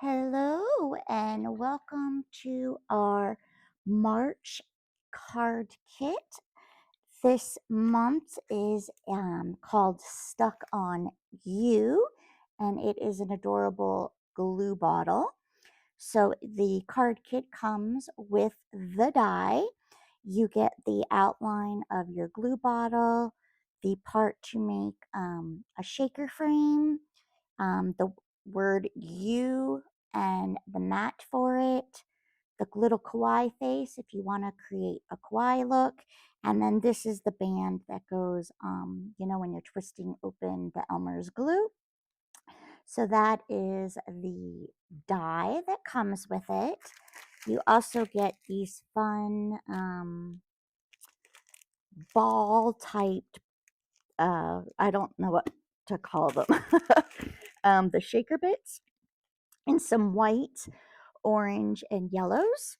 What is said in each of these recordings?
Hello and welcome to our March card kit. This month is called Stuck on You, and it is an adorable glue bottle. So the card kit comes with the die. You get the outline of your glue bottle, the part to make a shaker frame, the word you and the mat for it, the little kawaii face if you want to create a kawaii look, and then this is the band that goes, when you're twisting open the Elmer's glue. So that is the die that comes with it. You also get these fun ball typed, I don't know what to call them, the shaker bits in some white, orange, and yellows.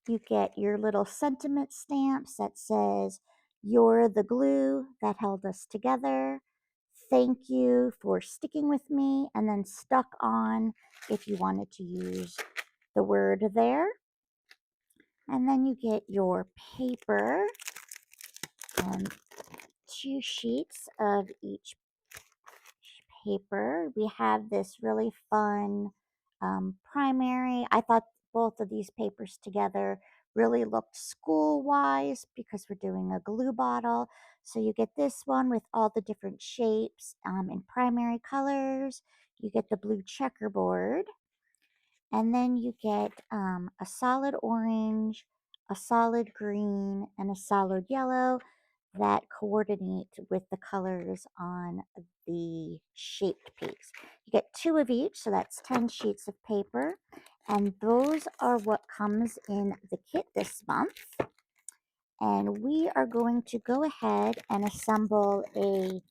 You get your little sentiment stamps that says, "You're the glue that held us together. Thank you for sticking with me," and then stuck on if you wanted to use the word there. And then you get your paper and 2 sheets of each paper. We have this really fun primary. I thought both of these papers together really looked school wise because we're doing a glue bottle. So you get this one with all the different shapes in primary colors. You get the blue checkerboard, and then you get a solid orange, a solid green, and a solid yellow that coordinate with the colors on the shaped piece. You get 2 of each, so that's 10 sheets of paper. And those are what comes in the kit this month. And we are going to go ahead and assemble a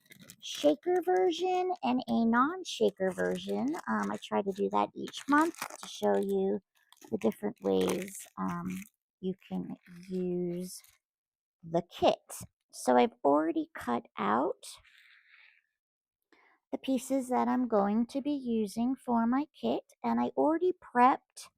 shaker version and a non-shaker version. I try to do that each month to show you the different ways you can use the kit. So I've already cut out the pieces that I'm going to be using for my kit, and I already prepped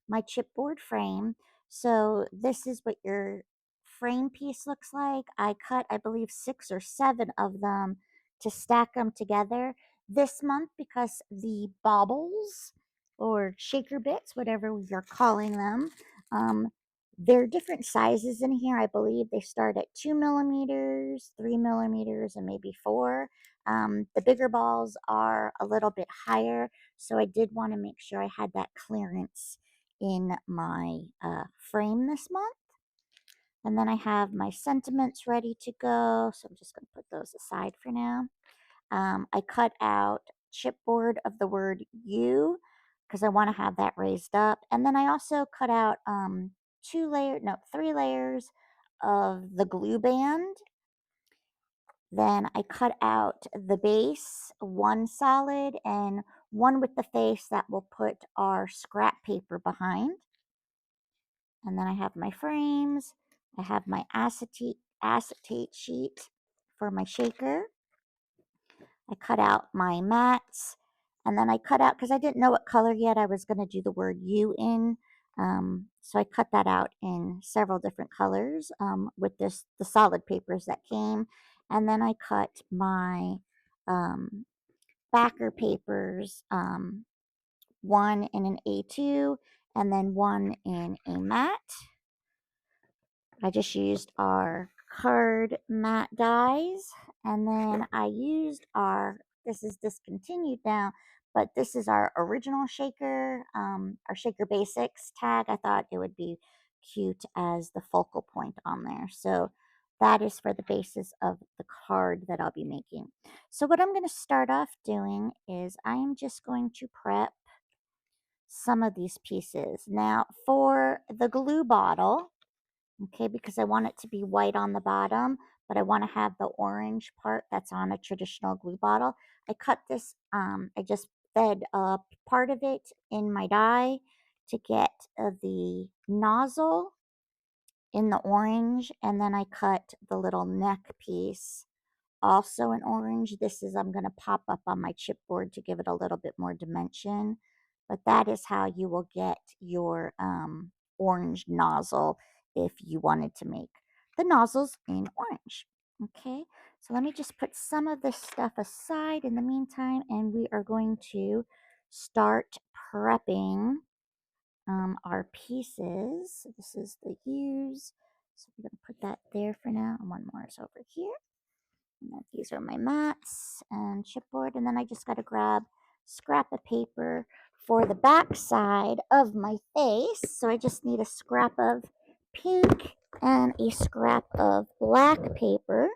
my chipboard frame. So this is what your frame piece looks like. I cut, I believe, 6 or 7 of them to stack them together this month because the baubles or shaker bits, whatever you're calling them, um, they're different sizes in here. I believe they start at 2 millimeters, 3 millimeters, and maybe 4. The bigger balls are a little bit higher, so I did want to make sure I had that clearance in my frame this month. And then I have my sentiments ready to go, so I'm just going to put those aside for now. I cut out chipboard of the word you because I want to have that raised up. And then I also cut out 3 layers of the glue band. Then I cut out the base, 1 solid and 1 with the face that will put our scrap paper behind. And then I have my frames. I have my acetate sheet for my shaker. I cut out my mats, and then I cut out, because I didn't know what color yet I was going to do the word you in. So I cut that out in several different colors with the solid papers that came. And then I cut my um, backer papers, one in an A2 and then one in a matte. I just used our card matte dies, and then I used this is discontinued now, but this is our original shaker, our shaker basics tag. I thought it would be cute as the focal point on there. So that is for the basis of the card that I'll be making. So what I'm going to start off doing is I am just going to prep some of these pieces. Now for the glue bottle, okay, because I want it to be white on the bottom, but I want to have the orange part that's on a traditional glue bottle. I cut this, I just fed a part of it in my die to get the nozzle in the orange, and then I cut the little neck piece also an orange. This is, I'm going to pop up on my chipboard to give it a little bit more dimension. But that is how you will get your orange nozzle if you wanted to make the nozzles in orange. Okay, so let me just put some of this stuff aside in the meantime, and we are going to start prepping our pieces. This is the U's. So we're going to put that there for now. And one more is over here. And then these are my mats and chipboard. And then I just got to grab scrap of paper for the back side of my face. So I just need a scrap of pink and a scrap of black paper.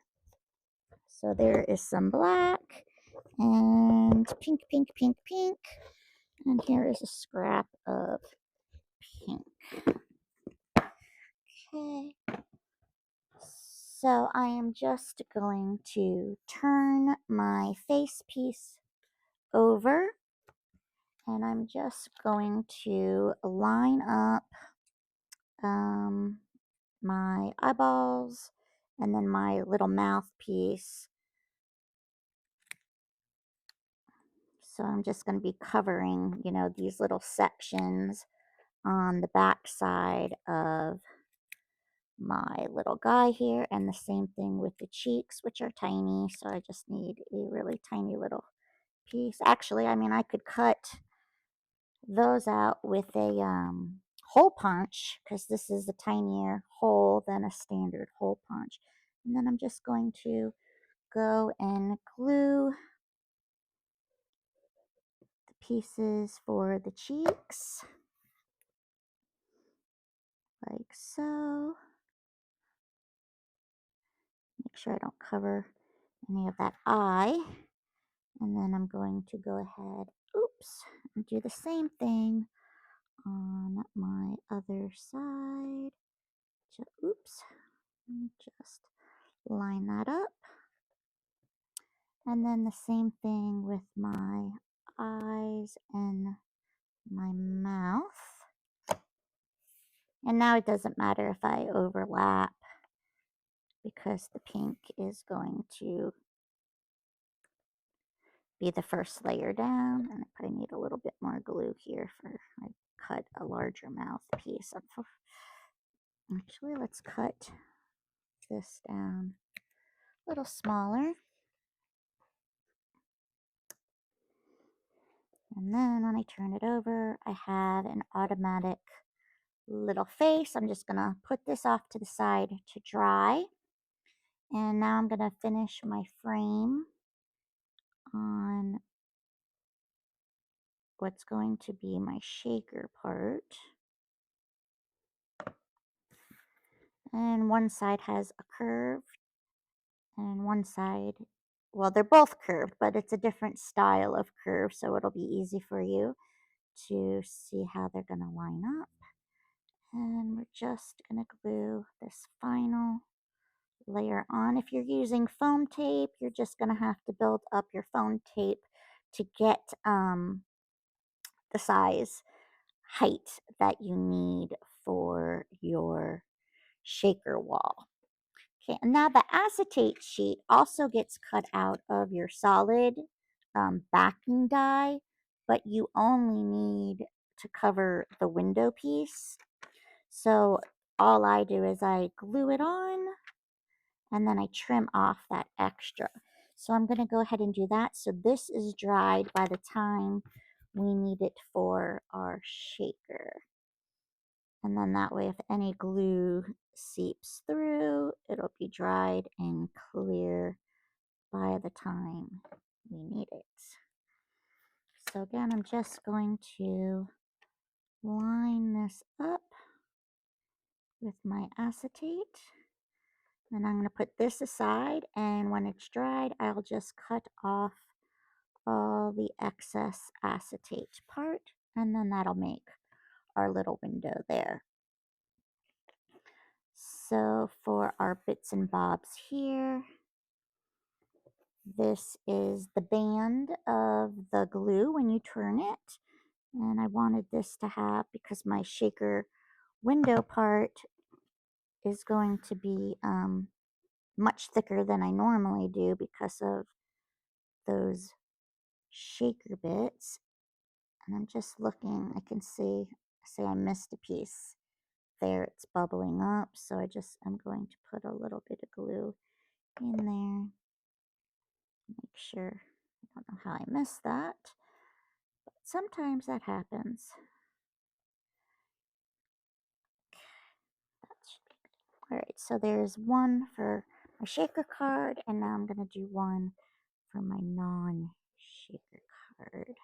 So there is some black and pink, pink, pink, pink. And here is a scrap of pink. Okay. So I am just going to turn my face piece over, and I'm just going to line up my eyeballs and then my little mouthpiece. So I'm just going to be covering, these little sections on the back side of my little guy here, and the same thing with the cheeks, which are tiny. So I just need a really tiny little piece. Actually, I mean, I could cut those out with a hole punch, because this is a tinier hole than a standard hole punch. And then I'm just going to go and glue the pieces for the cheeks, like so. Make sure I don't cover any of that eye. And then I'm going to go ahead, and do the same thing on my other side. Just line that up. And then the same thing with my eyes and my mouth. And now it doesn't matter if I overlap, because the pink is going to be the first layer down. And I probably need a little bit more glue here for I cut a larger mouthpiece. Actually, let's cut this down a little smaller. And then when I turn it over, I have an automatic little face. I'm just going to put this off to the side to dry. And now I'm going to finish my frame on what's going to be my shaker part. And one side has a curve, and one side, well, they're both curved, but it's a different style of curve, so it'll be easy for you to see how they're going to line up. And we're just going to glue this final layer on. If you're using foam tape, you're just going to have to build up your foam tape to get the size height that you need for your shaker wall. Okay, and now the acetate sheet also gets cut out of your solid backing die, but you only need to cover the window piece. So all I do is I glue it on, and then I trim off that extra. So I'm going to go ahead and do that. So this is dried by the time we need it for our shaker. And then that way, if any glue seeps through, it'll be dried and clear by the time we need it. So again, I'm just going to line this up with my acetate. And I'm going to put this aside, and when it's dried, I'll just cut off all the excess acetate part, and then that'll make our little window there. So for our bits and bobs here, this is the band of the glue when you turn it. And I wanted this to have, because my shaker window part is going to be much thicker than I normally do because of those shaker bits. And I'm just looking, I can see I missed a piece. There, it's bubbling up, so I'm going to put a little bit of glue in there. Make sure, I don't know how I missed that, but sometimes that happens. All right, so there's one for my shaker card, and now I'm going to do one for my non-shaker card.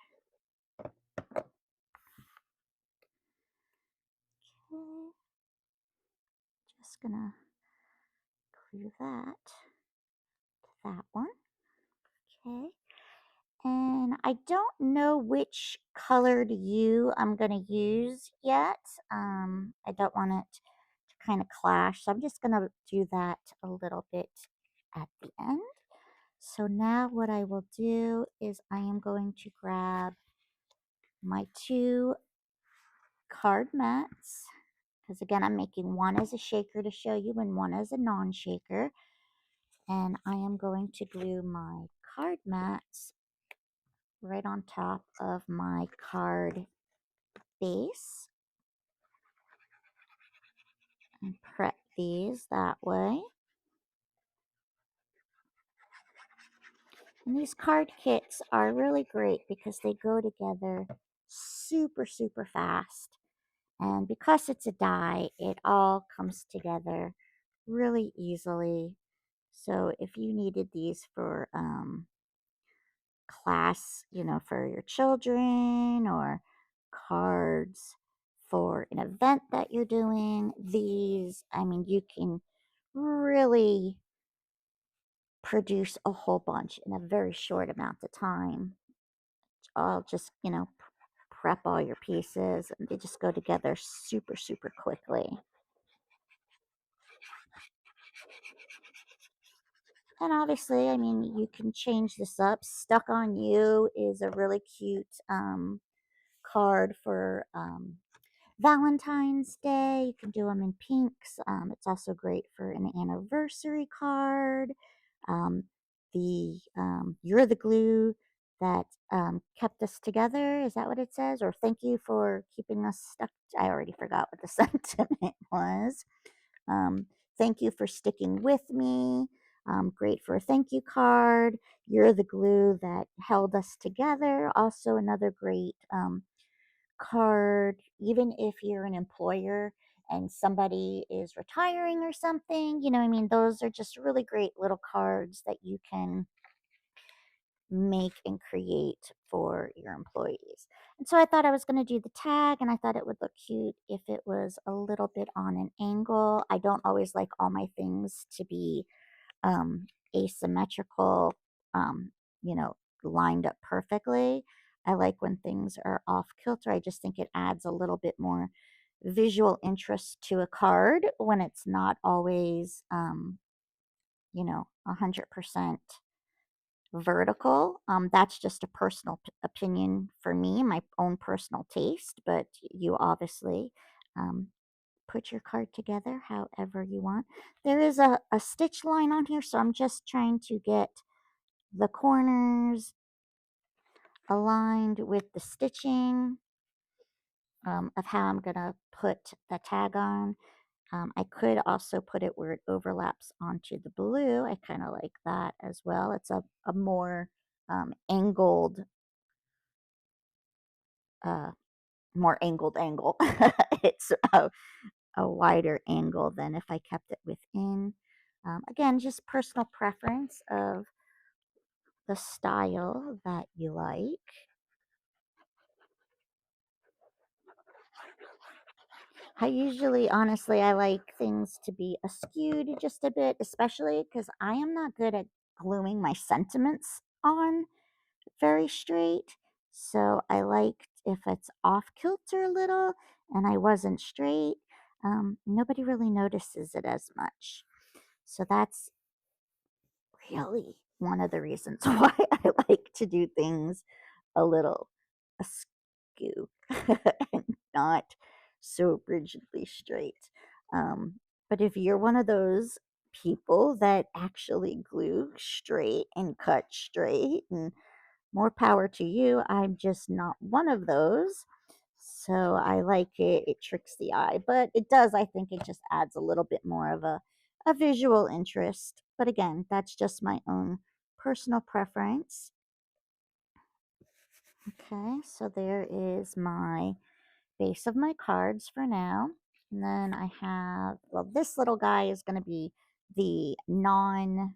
Okay, just gonna glue that to that one. Okay, and I don't know which colored U I'm gonna use yet. I don't want it to kind of clash, so I'm just gonna do that a little bit at the end. So now what I will do is I am going to grab my two card mats, because again, I'm making one as a shaker to show you and one as a non-shaker. And I am going to glue my card mats right on top of my card base and prep these that way. And these card kits are really great because they go together super, super fast. And because it's a die, it all comes together really easily. So if you needed these for class, for your children, or cards for an event that you're doing, you can really produce a whole bunch in a very short amount of time. I'll just, prep all your pieces, and they just go together super, super quickly. And obviously, you can change this up. Stuck on You is a really cute card for Valentine's Day. You can do them in pinks. It's also great for an anniversary card. Um, the You're the glue that kept us together. Is that what it says? Or thank you for keeping us stuck. I already forgot what the sentiment was. Um, Thank you for sticking with me. Great for a thank you card. You're the glue that held us together. Also, another great card, even if you're an employer and somebody is retiring or something, those are just really great little cards that you can make and create for your employees. And so I thought I was going to do the tag, and I thought it would look cute if it was a little bit on an angle. I don't always like all my things to be asymmetrical, um, you know, lined up perfectly. I like when things are off kilter. I just think it adds a little bit more visual interest to a card when it's not always, 100% vertical. That's just a personal opinion for me, my own personal taste, but you obviously um, put your card together however you want. There is a stitch line on here, so I'm just trying to get the corners aligned with the stitching of how I'm going to put the tag on. I could also put it where it overlaps onto the blue. I kind of like that as well. It's a more angled, uh, angle. It's a wider angle than if I kept it within. Again, just personal preference of the style that you like. Honestly, I like things to be askewed just a bit, especially because I am not good at gluing my sentiments on very straight. So I liked if it's off kilter a little and I wasn't straight, nobody really notices it as much. So that's really one of the reasons why I like to do things a little askew and not so rigidly straight. Um, but if you're one of those people that actually glue straight and cut straight, and more power to you. I'm just not one of those. So I like it. It tricks the eye, but it does, I think it just adds a little bit more of a visual interest. But again, that's just my own personal preference. Okay, so there is my base of my cards for now. And then I have, well, this little guy is going to be the non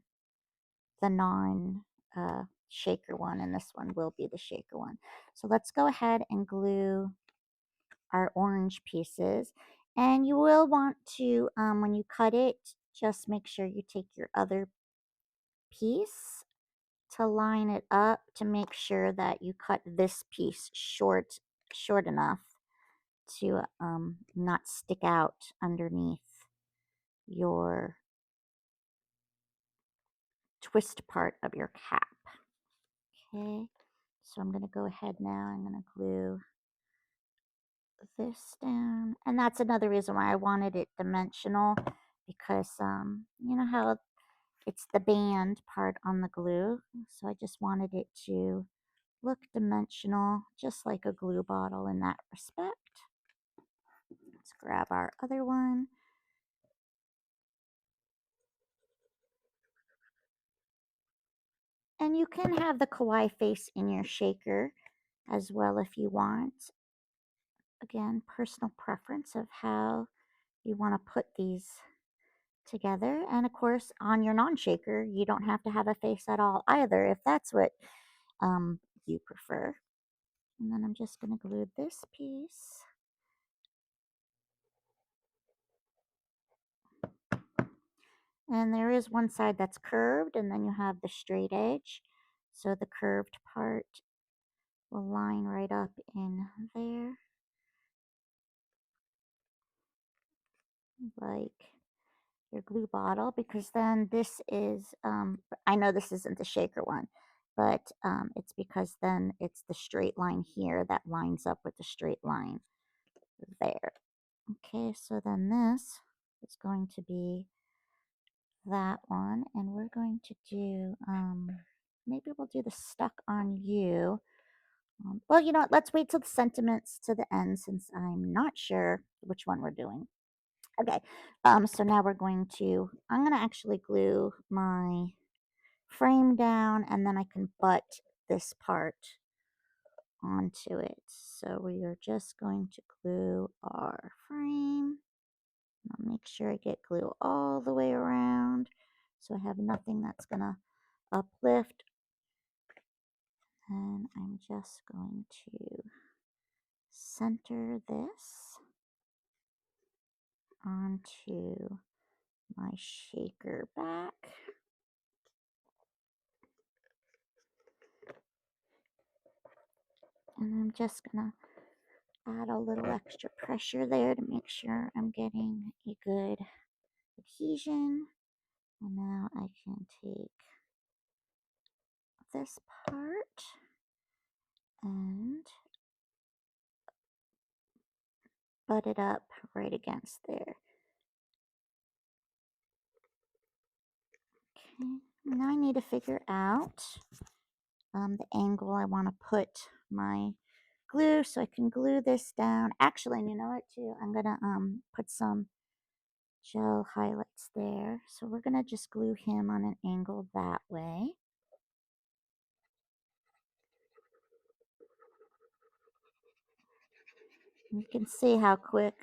shaker one, and this one will be the shaker one. So let's go ahead and glue our orange pieces. And you will want to, when you cut it, just make sure you take your other piece to line it up to make sure that you cut this piece short enough to not stick out underneath your twist part of your cap. Okay, so I'm going to go ahead now. I'm going to glue this down. And that's another reason why I wanted it dimensional, because you know how it's the band part on the glue. So I just wanted it to look dimensional, just like a glue bottle in that respect. Let's grab our other one. And you can have the kawaii face in your shaker as well if you want. Again, personal preference of how you want to put these together. And of course, on your non-shaker, you don't have to have a face at all either, if that's what you prefer. And then I'm just going to glue this piece. And there is one side that's curved, and then you have the straight edge. So the curved part will line right up in there, like your glue bottle, because then this is, I know this isn't the shaker one, but it's because then it's the straight line here that lines up with the straight line there. Okay, so then this is going to be that one, and we're going to do, maybe we'll do the stuck on you. Well, you know what, let's wait till the sentiments to the end, since I'm not sure which one we're doing. Okay, so now I'm going to actually glue my frame down, and then I can butt this part onto it. So we are just going to glue our frame. I'll make sure I get glue all the way around, so I have nothing that's going to uplift. And I'm just going to center this onto my shaker back. And I'm just going to add a little extra pressure there to make sure I'm getting a good adhesion. And now I can take this part and butt it up right against there. Okay, now I need to figure out the angle I want to put my glue, so I can glue this down. Actually, and you know what too? I'm gonna put some gel highlights there. So we're gonna just glue him on an angle that way. You can see how quick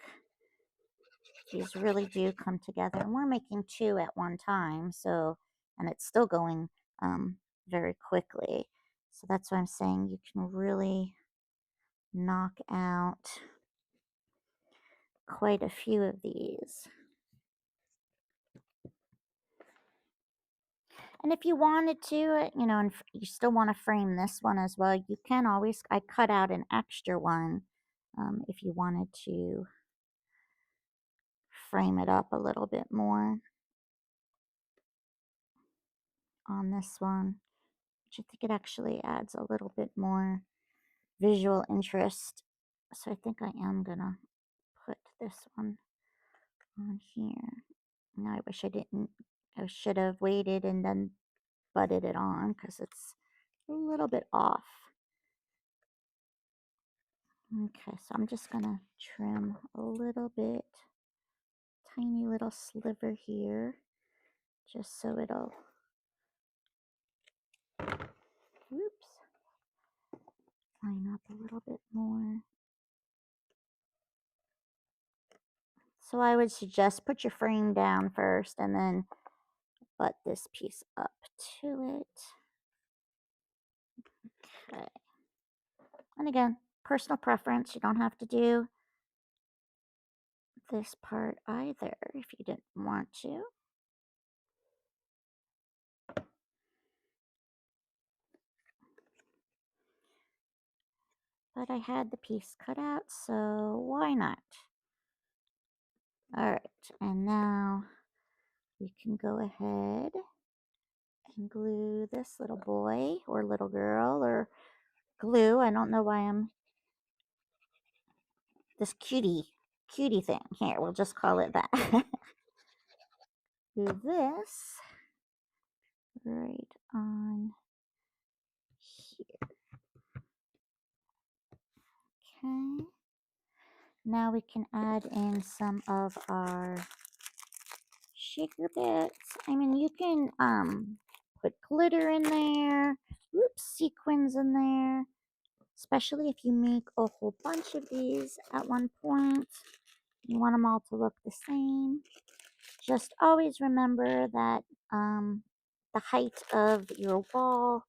these really do come together. And we're making two at one time, so, and it's still going very quickly. So that's why I'm saying you can really knock out quite a few of these. And if you wanted to, you know, and you still want to frame this one as well, you can always, I cut out an extra one if you wanted to frame it up a little bit more on this one, which I think it actually adds a little bit more visual interest. So I think I am going to put this one on here. Now I wish I didn't I should have waited and then butted it on because it's a little bit off. Okay, so I'm just gonna trim a little bit, tiny little sliver here, just so it'll, oops, line up a little bit more. So I would suggest put your frame down first and then butt this piece up to it. Okay. And again, personal preference. You don't have to do this part either if you didn't want to. But I had the piece cut out, so why not? All right, and now we can go ahead and glue this little boy or little girl or glue. I don't know why I'm this cutie thing. Here, we'll just call it that. Do this right on here. Okay. Now we can add in some of our shaker bits. I mean, you can put glitter in there, oops, sequins in there, especially if you make a whole bunch of these at one point. You want them all to look the same. Just always remember that the height of your wall,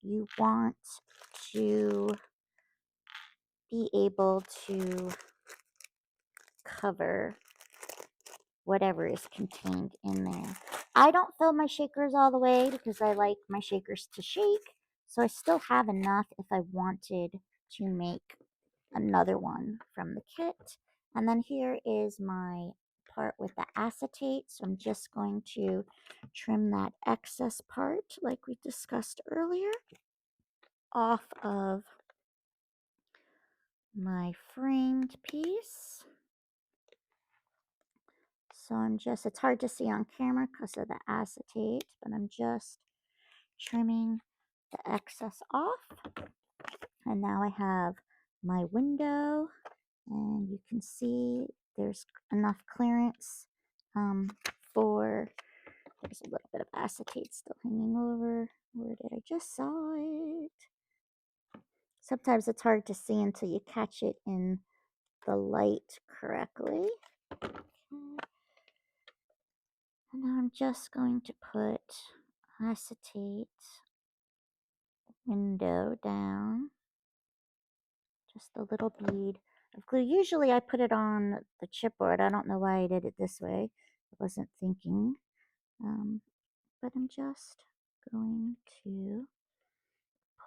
you want to be able to cover whatever is contained in there. I don't fill my shakers all the way because I like my shakers to shake. So I still have enough if I wanted to make another one from the kit. And then here is my part with the acetate. So I'm just going to trim that excess part like we discussed earlier off of my framed piece. So I'm just, it's hard to see on camera because of the acetate, but I'm just trimming the excess off. And now I have my window, and you can see there's enough clearance for, there's a little bit of acetate still hanging over. Where did I just saw it? Sometimes it's hard to see until you catch it in the light correctly. Okay. And now I'm just going to put acetate window down, just a little bead of glue. Usually I put it on the chipboard. I don't know why I did it this way. I wasn't thinking, but I'm just going to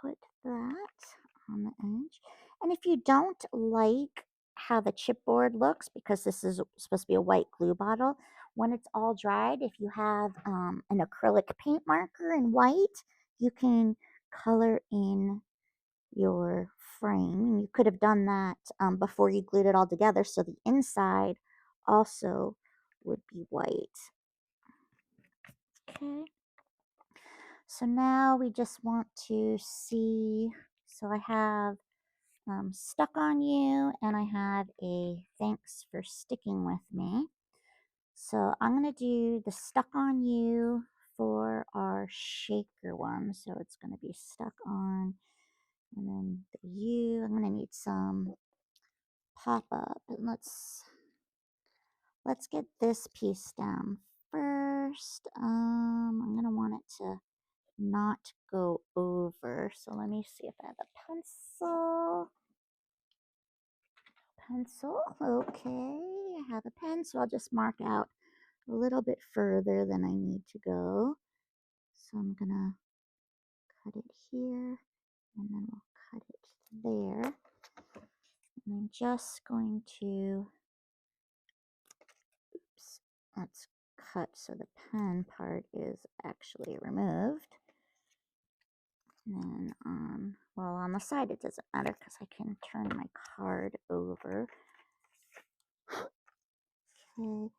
put that on the edge. And if you don't like how the chipboard looks, because this is supposed to be a white glue bottle, when it's all dried, if you have an acrylic paint marker in white, you can color in your frame. And you could have done that before you glued it all together, so the inside also would be white. Okay. So now we just want to see, so I have Stuck on You, and I have a Thanks for Sticking With Me. So I'm going to do the Stuck on You for our shaker one. So it's going to be stuck on, and then the U. I'm going to need some pop up, and let's get this piece down first. I'm going to want it to not go over. So let me see if I have a pencil. Okay, I have a pen, so I'll just mark out a little bit further than I need to go. So I'm gonna cut it here, and then we'll cut it there. And I'm just going to, oops, let's cut so the pen part is actually removed. And then well, on the side it doesn't matter because I can turn my card over. Okay,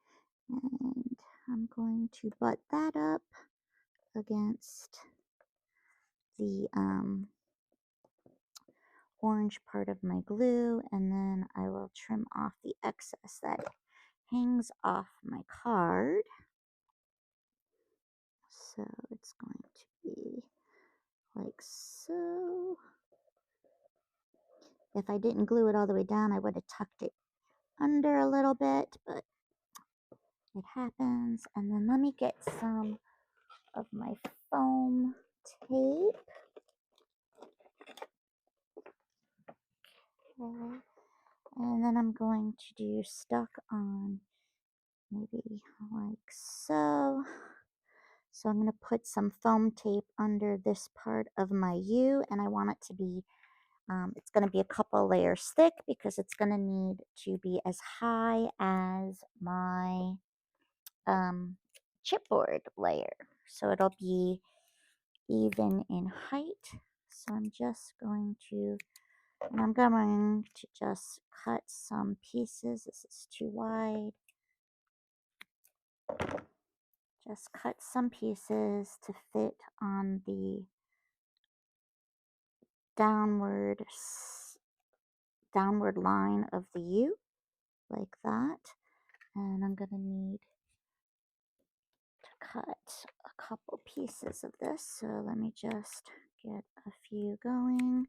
and I'm going to butt that up against the orange part of my glue, and then I will trim off the excess that hangs off my card. So it's going to be like so. If I didn't glue it all the way down, I would have tucked it under a little bit, but it happens. And then let me get some of my foam tape. Okay. And then I'm going to do stuck on maybe like so. So I'm going to put some foam tape under this part of my U, and I want it to be, it's going to be a couple layers thick because it's going to need to be as high as my chipboard layer. So it'll be even in height. So I'm just going to, and I'm going to just cut some pieces. This is too wide. Just cut some pieces to fit on the downward line of the U, like that. And I'm going to need to cut a couple pieces of this. So let me just get a few going.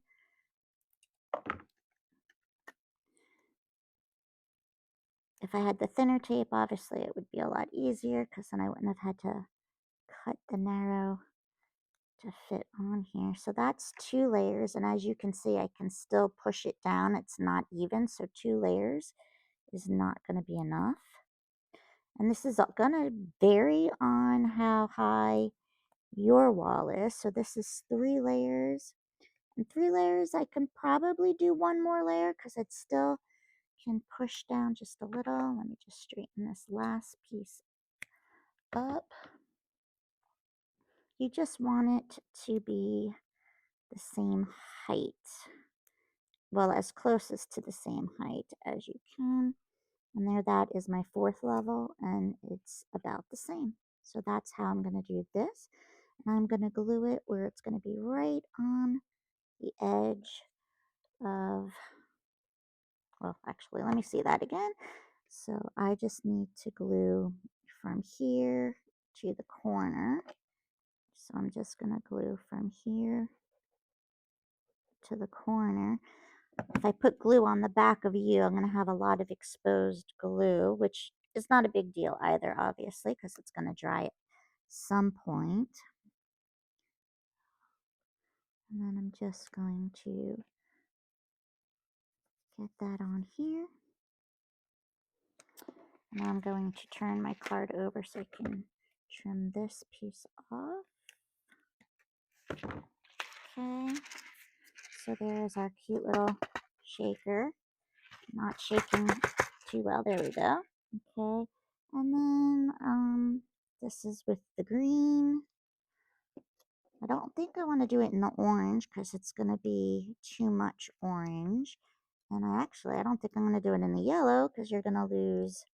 If I had the thinner tape, obviously it would be a lot easier because then I wouldn't have had to cut the narrow to fit on here. So that's 2 layers, and as you can see, I can still push it down. It's not even, so 2 layers is not going to be enough. And this is going to vary on how high your wall is. So this is 3 layers. And 3 layers, I can probably do 1 more layer because it still can push down just a little. Let me just straighten this last piece up. You just want it to be the same height. Well, as closest to the same height as you can. And there, that is my 4th level, and it's about the same. So that's how I'm going to do this. And I'm going to glue it where it's going to be right on the edge of, well, actually, let me see that again. So I just need to glue from here to the corner. So I'm just going to glue from here to the corner. If I put glue on the back of you, I'm going to have a lot of exposed glue, which is not a big deal either, obviously, because it's going to dry at some point. And then I'm just going to get that on here. Now I'm going to turn my card over so I can trim this piece off. Okay, so there's our cute little shaker. Not shaking too well. There we go. Okay, and then this is with the green. I don't think I want to do it in the orange because it's going to be too much orange. And I don't think I'm going to do it in the yellow because you're going to lose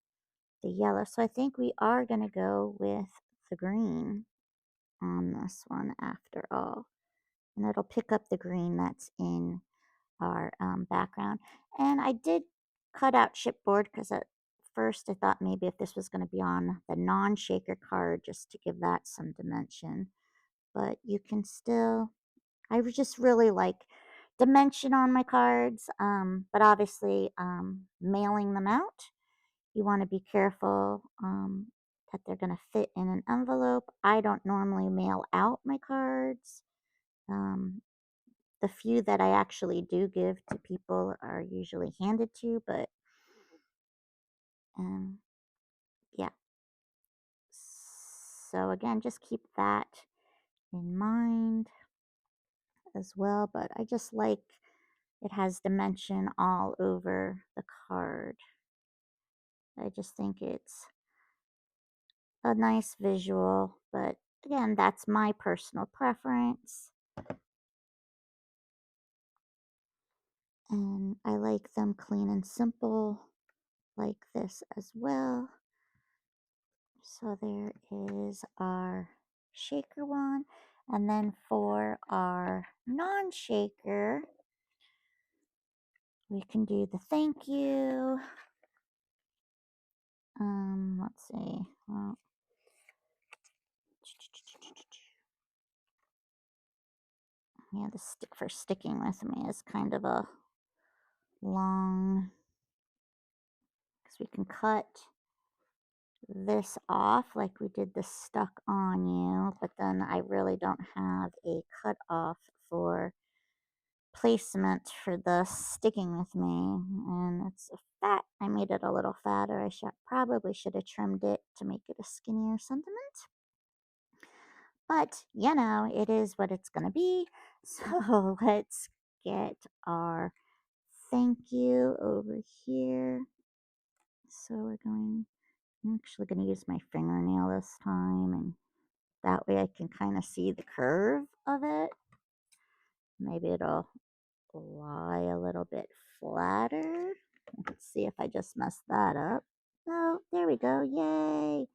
the yellow. So I think we are going to go with the green on this one after all. And it'll pick up the green that's in our background. And I did cut out chipboard because at first I thought maybe if this was going to be on the non-shaker card just to give that some dimension. But you can still, I just really like dimension on my cards, but obviously mailing them out, you want to be careful that they're going to fit in an envelope. I don't normally mail out my cards. The few that I actually do give to people are usually handed to, but yeah. So again, just keep that in mind as well, but I just like it has dimension all over the card. I just think it's a nice visual, but again, that's my personal preference. And I like them clean and simple like this as well. So there is our shaker one. And then for our non-shaker, we can do the thank you. Let's see. Well, yeah, the stick for sticking with me is kind of a long, because we can cut this off like we did the stuck on you, but then I really don't have a cut off for placement for the sticking with me, and it's fat. I made it a little fatter. I probably should have trimmed it to make it a skinnier sentiment, but you know, it is what it's gonna be. So let's get our thank you over here. So I'm actually going to use my fingernail this time, and that way I can kind of see the curve of it. Maybe it'll lie a little bit flatter. Let's see if I just messed that up. Oh, there we go. Yay.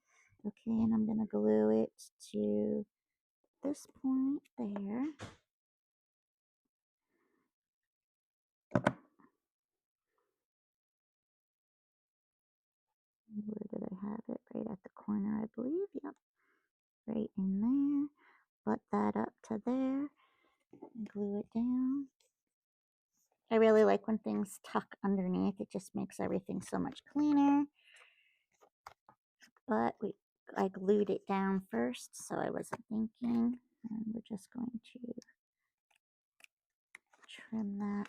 Okay, and I'm going to glue it to this point there. Where did I have it? Right at the corner, I believe. Yep. Right in there. Put that up to there. Glue it down. I really like when things tuck underneath. It just makes everything so much cleaner. But I glued it down first, so I wasn't thinking. And we're just going to trim that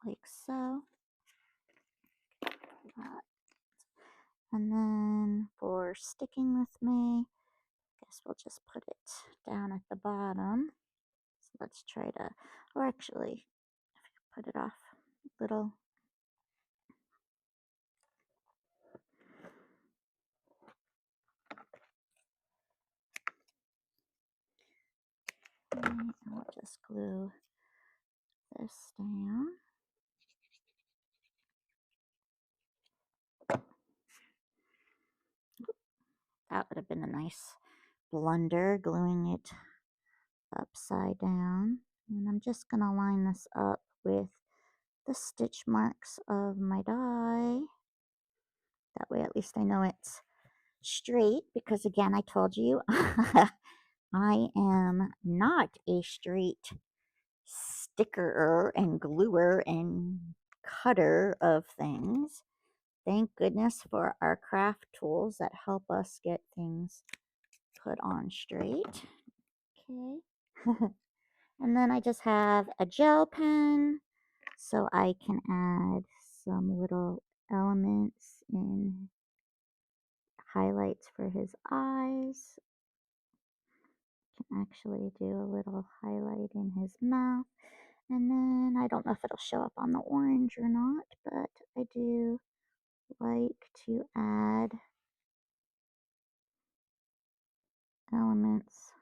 like so. And then for sticking with me, I guess we'll just put it down at the bottom. So let's try to, or actually, put it off a little. And I'll just glue this down. That would have been a nice blunder, gluing it upside down. And I'm just going to line this up with the stitch marks of my die. That way at least I know it's straight, because again, I told you I am not a straight stickerer and gluer and cutter of things. Thank goodness for our craft tools that help us get things put on straight. Okay. And then I just have a gel pen, so I can add some little elements and highlights for his eyes. Can actually do a little highlight in his mouth. And then I don't know if it'll show up on the orange or not, but I do like to add elements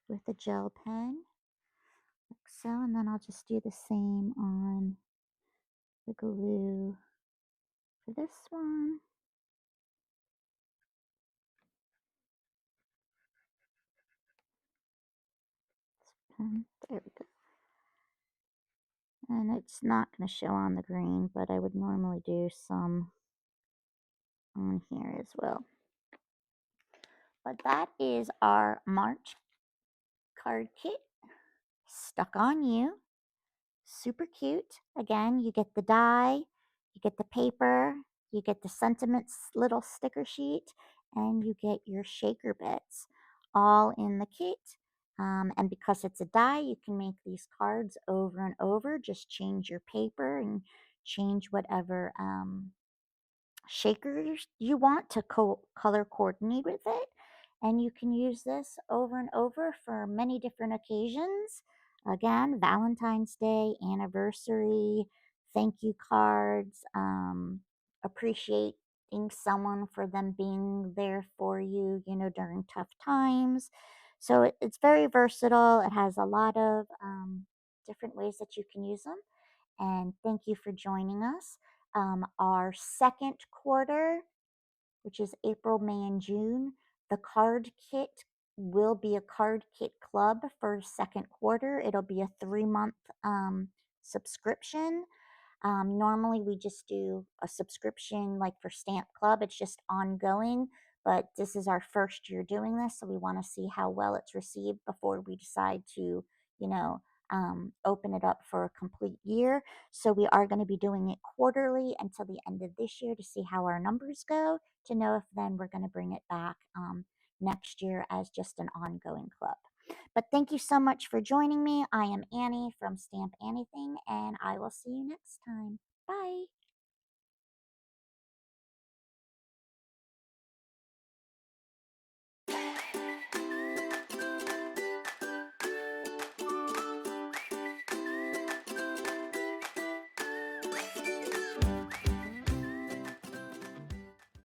with a gel pen, like so. And then I'll just do the same on the glue for this one. There we go. And it's not going to show on the green, but I would normally do some on here as well. But that is our March card kit, stuck on you. Super cute. Again, you get the die, you get the paper, you get the sentiments little sticker sheet, and you get your shaker bits all in the kit. And because it's a die, you can make these cards over and over. Just change your paper and change whatever shakers you want to color coordinate with it. And you can use this over and over for many different occasions. Again, Valentine's Day, anniversary, thank you cards, appreciating someone for them being there for you, you know, during tough times. So it's very versatile. It has a lot of different ways that you can use them. And thank you for joining us. Our second quarter which is April, May, and June. The card kit will be a card kit club for second quarter. It'll be a 3-month subscription. Normally, we just do a subscription like for Stamp Club, it's just ongoing. But this is our first year doing this, so we want to see how well it's received before we decide to, you know, open it up for a complete year. So we are going to be doing it quarterly until the end of this year to see how our numbers go, to know if then we're going to bring it back next year as just an ongoing club. But thank you so much for joining me. I am Annie from Stamp Anniething, and I will see you next time. Bye.